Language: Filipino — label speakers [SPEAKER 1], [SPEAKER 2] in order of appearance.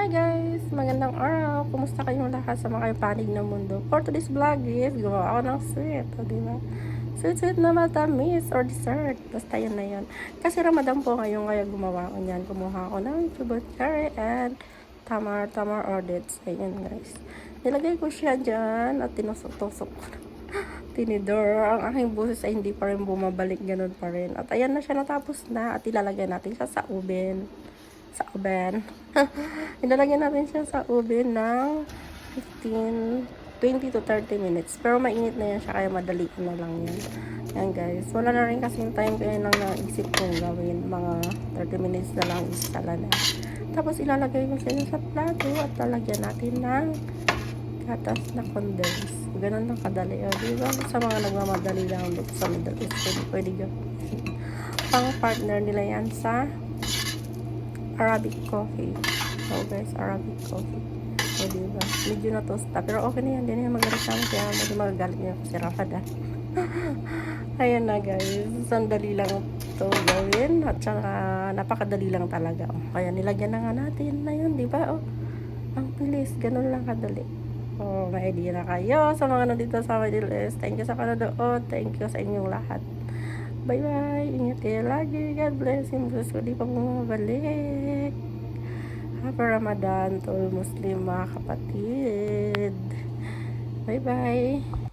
[SPEAKER 1] Hi guys! Magandang araw! Kumusta kayong lahat sa mga panig ng mundo? For today's vlog is gumawa ako ng sweet, o diba? Sweet na matamis or dessert. Basta yun na yun. Kasi Ramadan po ngayon, kaya gumawa ko niyan. Kumuha ako ng tubot curry and tamar or dates. Ayun guys. Nilagay ko siya dyan at tinusok-tusok ko. Tinidor. Ang aking buses ay hindi pa rin bumabalik. Ganun pa rin. At ayan na siya, natapos na. At ilalagay natin siya sa oven. Ilalagay natin siya sa oven ng 20 to 30 minutes. Pero mainit na yan siya, kaya madali na lang yan. Yan guys. Wala na rin kasing time, kaya nang naisip kong gawin. Mga 30 minutes na lang isala na. Tapos ilalagay ko siya sa plato at lalagyan natin ng gatas na condense. Ganun lang kadali. O, diba? Sa mga nagmamadali lang dito sa Middle East, pwede gawin. Pang partner nila yan sa Arabic coffee. So guys, Arabic coffee. O diba? Medyo na tosta. Pero okay na yan. Hindi na yan magreklamo. Kaya medyo magagalit niya si Rafad. Ayan na guys. Sandali lang ito gawin. At saka napakadali lang talaga. O, kaya nilagyan na nga natin na yun. Diba? O, ang bilis. Ganun lang kadali. O, may idea na kayo sa mga nandito sa Middle East. Thank you sa panonood. Thank you sa inyong lahat. Bye-bye. Ingat kayo lagi. God bless. Yung Diyos ko di pa bumabalik. Happy Ramadan to all Muslim mga kapatid. Bye-bye.